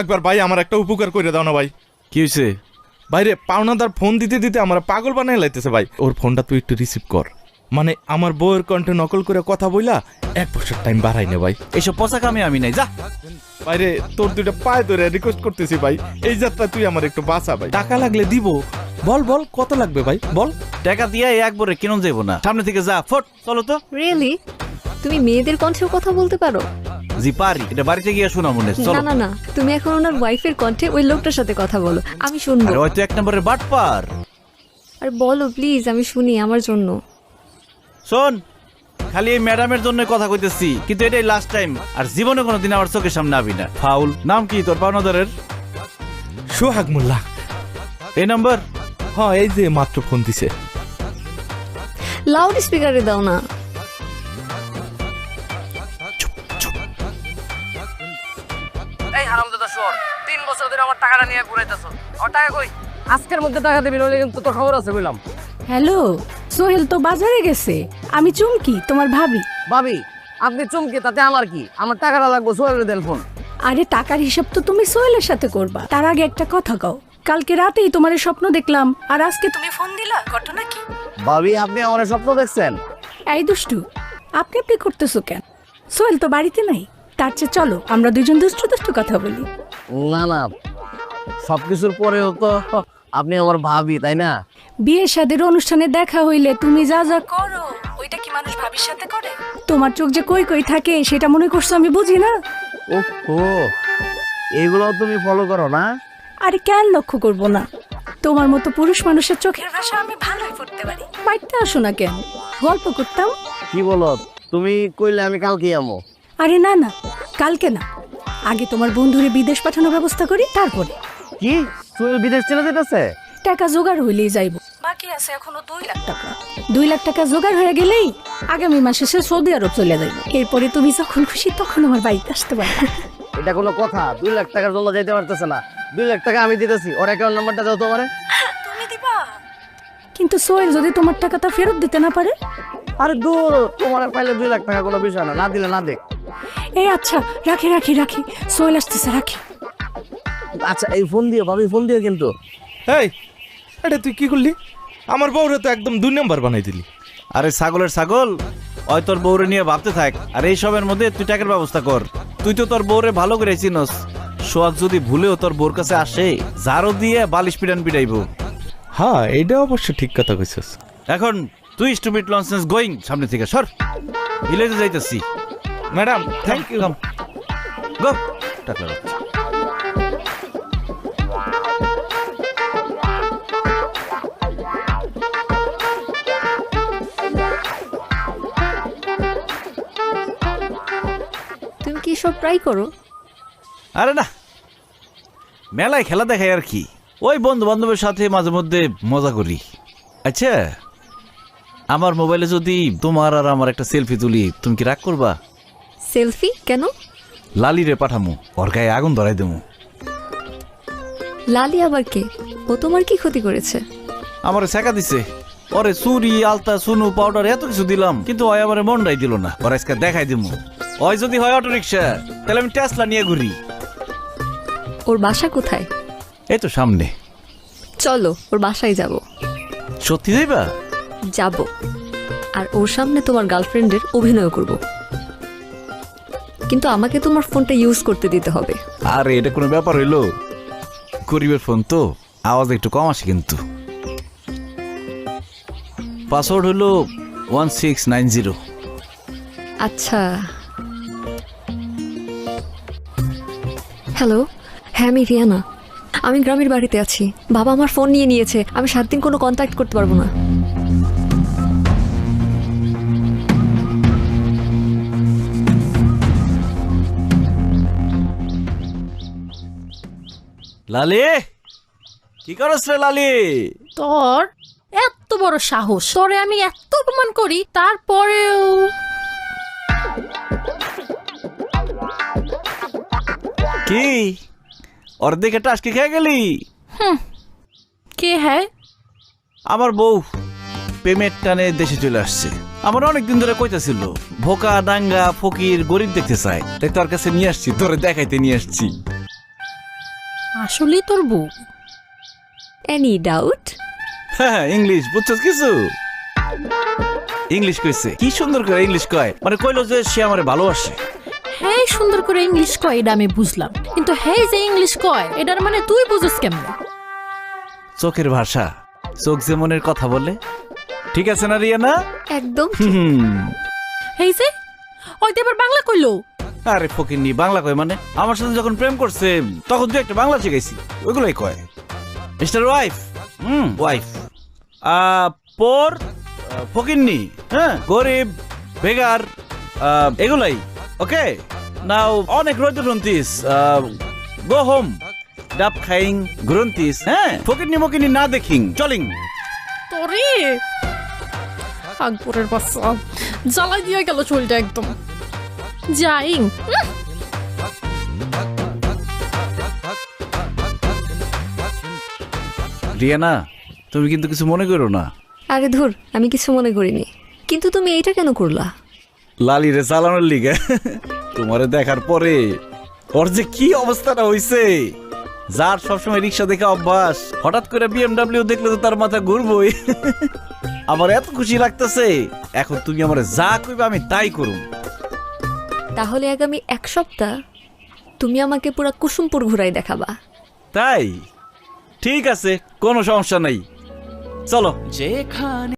একবার ভাই আমার একটা উপকার করে দাও না ভাই। কি হয়েছে? ভাই রে, পাওনাদার ফোন দিতে দিতে আমার পাগল বানাই লাইতেছে ভাই। ওর ফোনটা তুই একটু রিসিভ কর। মানে আমার বউয়ের কণ্ঠে নকল করে কথা বইলা 1 বছর টাইম বাড়াই নে ভাই। এইসব পচা কামে আমি নাই, যা। ভাইরে, তোর দুইটা পায়ে ধরে রিকোয়েস্ট করতেছি ভাই, এই যাত্রা তুই আমার একটু বাঁচা ভাই। টাকা লাগলে দিব। বল বল কত লাগবে ভাই বল। টাকা দিয়ে একবারে কিনুন যাবো না, সামনে থেকে যা, ফট চলো তো। রিয়েলি? তুমি মেয়েদের কণ্ঠেও কথা বলতে পারো? জি পারি, এটা বাড়িতে গিয়ে শোনা মনে। চলো। না না না, তুমি এখন ওনার ওয়াইফের কণ্ঠে ওই লোকটার সাথে কথা বলো, আমি শুনবো। আরে হয়তো 1 নম্বরের বাটপার। আর বলো প্লিজ, আমি শুনি আমার জন্য। শোন, খালি এই ম্যাডামের জন্য কথা কইতেছি, কিন্তু এটাই লাস্ট টাইম। আর জীবনে কোনোদিন আমার চোখের সামনে আবি না। ফাউল। নাম কি তোর পাওনাদারের? সোহাগ মোল্লা। এই নাম্বার? হ্যাঁ, এই যে মাত্র ফোন দিছে। লাউড স্পিকারে দাও না। এই হারামজাদা শোর, 3 বছর ধরে আমার টাকাটা নিয়ে ঘুরাইতেছ। আর টাকা কই? আজকের মধ্যে টাকা দিবি, নইলে কিন্তু তোর খবর আছে বললাম। হ্যালো, সোহেল তো বাজারে গেছে, আমি চুমকি তোমার ভাবি। ভাবি, আপনি চমকে তাতে আমার কি? আমার টাকাটা লাগবে, সোহেলের দেন ফোন। আরে টাকার হিসাব তো তুমি সোহেলের সাথে করবা, তার আগে একটা কথা কও। কালকে রাতেই তোমার স্বপ্ন দেখলাম, আর আজকে তুমি ফোন দিলা, ঘটনা কি? ভাবি, আপনি আমার স্বপ্ন দেখছেন? এই দুষ্টু, আপনি আপনি করতেছো কেন? সোহেল তো বাড়িতে নাই, তার চেয়ে চলো আমরা দুজন দুষ্টু দুষ্টু কথা বলি। না না, সবকিছুর পরেও তো আপনি আমার ভাবি, তাই না? বিয়ে শাদীর অনুষ্ঠানে দেখা হইলে তুমি যা যা করো, ওইটা কি মানুষ ভাবির সাথে করে? তোমার চোখ যে কই কই থাকে সেটা মনে করছো আমি বুঝি না? ও, এগুলো তুমি ফলো করো না? আরে কেন লক্ষ্য করবো না? তোমার মতো পুরুষ মানুষের চোখের ভাষা আমি ভালোই পড়তে পারি। বাড়িতে আসো না কেন, গল্প করতাম। কি বলো তুমি? কইলে আমি কালকে আমো। আরে না না, কালকে না, আগে তোমার বন্ধুরে বিদেশ পাঠানোর ব্যবস্থা করি, তারপরে। কি সোহেল বিদেশ চলে যেতেছে? টাকা জোগাড় হইলেই যাইব, বাকি আছে এখনো 2 লাখ টাকা। 2 লাখ টাকা জোগাড় হয়ে গেলেই আগামী মাসে সে সৌদি আরব চলে যাইব। এরপরে তুমি যখন খুশি তখন আমার বাড়িতে আসতে পারবে। এটা কোনো কথা? 2 লাখ টাকার জন্য যাইতে পারতেছে না। 2 লাখ টাকা আমি দিতেছি, ওর অ্যাকাউন্ট নাম্বারটা দাও তোমারে। তুমি দিবা? কিন্তু সোহেল যদি তোমার টাকাটা ফেরত দিতে না পারে? আরে দূর, তোমার পাইলে 2 লাখ টাকা কোনো বিষয় না, না দিলে না দেখ। এই আচ্ছা, রাখি রাখি রাখি, সোহেল আসতেছে, রাখি। আচ্ছা, এই ফোন দিও ভাবি, ফোন দিও কিন্তু। এই, এটা তুই কি করলি? আমার বউরে তো একদম 2 নম্বর বানাই দিলি। আরে ছাগলের ছাগল, ওই তোর বউরে নিয়ে ভাবতে থাক, আর এই সবের মধ্যে তুই টাকার ব্যবস্থা কর। তুই তো তোর বউরে ভালো করে চিনস। সোহাগ যদি ভুলেও তোর বউর কাছে আসে, জারো দিয়ে বালিশ পিটান পিটাইব। হ্যাঁ, এইটা অবশ্য ঠিক কথা কইছিস। এখন তুই স্টুপিড লনসেন্স গোয়িং, সামনে থেকে সর। ভিলেজে যাইতেছি। Madam, thank you. গো, টাকা রাখ। তুমি কি সব ট্রাই করো? আরে না, মেলায় খেলা দেখাই আর কি। ওই বন্ধু বান্ধবের সাথে মাঝে মধ্যে মজা করি। আচ্ছা, আমার মোবাইলে যদি তোমার আর আমার একটা সেলফি তুলি, তুমি কি রাগ করবা? সেলফি কেন? লালিরে পাঠামু, ওর গায়ে আগুন ধরাই দেবো। লালি আবার কে? ও তোমার কি ক্ষতি করেছে? আমারে শেখা দিছে। ওরে চুরি, আলতা, সুনু, পাউডার এত কিছু দিলাম, কিন্তু ওই আমারে মনটাই দিল না। ওর আজকে দেখাই দিমু। ওই যদি হয় অটো রিক্সা, তাহলে আমি টেসলা নিয়ে ঘুরি। ওর বাসা কোথায়? এই তো সামনে। চলো ওর বাসায় যাব। সত্যি যাইবা? যাব, আর ওর সামনে তোমার গার্লফ্রেন্ডের অভিনয় করব, কিন্তু আমাকে তোমার ফোনটা ইউজ করতে দিতে হবে। আরে এটা কোনো ব্যাপার হইলো? গরিবের ফোন তো, আওয়াজ একটু কম আসে, কিন্তু পাসওয়ার্ড হলো 1690। আচ্ছা, হ্যালো, হ্যাঁ আমি রিয়ানা। আমি গ্রামের বাড়িতে আছি, বাবা আমার ফোন নিয়ে নিয়েছে, আমি 7 দিন কোনো কন্ট্যাক্ট করতে পারবো না। লালি, কি করছ রে লালি? তোর এত বড় সাহস, তোরে আমি এত অপমান করি, তারপরেও কি অর্ধেক একটা আজকে খেয়ে গেলি? কে হ্যাঁ? আমার বউ পেমেন্ট টানে দেশে চলে আসছে। আমার অনেকদিন ধরে কইতাছিল ভোকা ডাঙ্গা ফকির গরিব দেখতে চায়, তাই তোর কাছে নিয়ে আসছি, তোরে দেখাইতে নিয়ে আসছি। আসলেই তোর বউ? Any doubt? হ্যাঁ, ইংলিশ বুঝছস কিছু? ইংলিশ কইছে, কি সুন্দর করে ইংলিশ কয়, মানে কইলো যে সে আমারে ভালোবাসে। হ্যাঁ সুন্দর করে ইংলিশ কয় এটা আমি বুঝলাম, কিন্তু হ্যাঁ যে ইংলিশ কয় এটার মানে তুই বুঝিস কেমন? চোখের ভাষা, চোখ যে মনের কথা বলে, ঠিক আছে না রিয়ানা? একদম। এই যে ওই তো এবার বাংলা কইলো। আরে ফকিন্নি, বাংলা কয় মানে? আমার সাথে যখন প্রেম করছে তখন তুই একটা বাংলা শিখাইছি, ওইগুলাই কয়। মিস্টার ওয়াইফ, ওয়াইফ পর ফকিন্নি, হ্যাঁ, গরিব, বেগার, এগুলাই। ওকে, নাও অনেক রোদ গ্রন্থিস, গো হোম, ডাব খাইং গ্রন্থিস, হ্যাঁ, ফকিন্নি মকিন্নি না দেখিং চলিং। তোরে আকবরের বাচ্চা জ্বালাই দিয়ে গেল চুলটা একদম। যাইং রিয়ানা, তুমি কিন্তু কিছু মনে করো না। আরে ধুর, আমি কিছু মনে করিনি, কিন্তু তুমি এইটা কেন করলা? লালিরে চালানোর লিগে। তোমারে দেখার পরে ওর যে কি অবস্থাটা হইছে, যার সবসময় রিক্সা দেখে অভ্যাস, হঠাৎ করে বিএমডাব্লিউ দেখলে তো তার মাথা ঘুরবই। আমার এত খুশি লাগতেছে, এখন তুমি আমার যা কইবে আমি তাই করুম। তাহলে আগামী 1 সপ্তাহ তুমি আমাকে পুরা কুসুমপুর ঘুরাই দেখাবা। তাই ঠিক আছে, কোনো সমস্যা নাই, চলো। যেখানে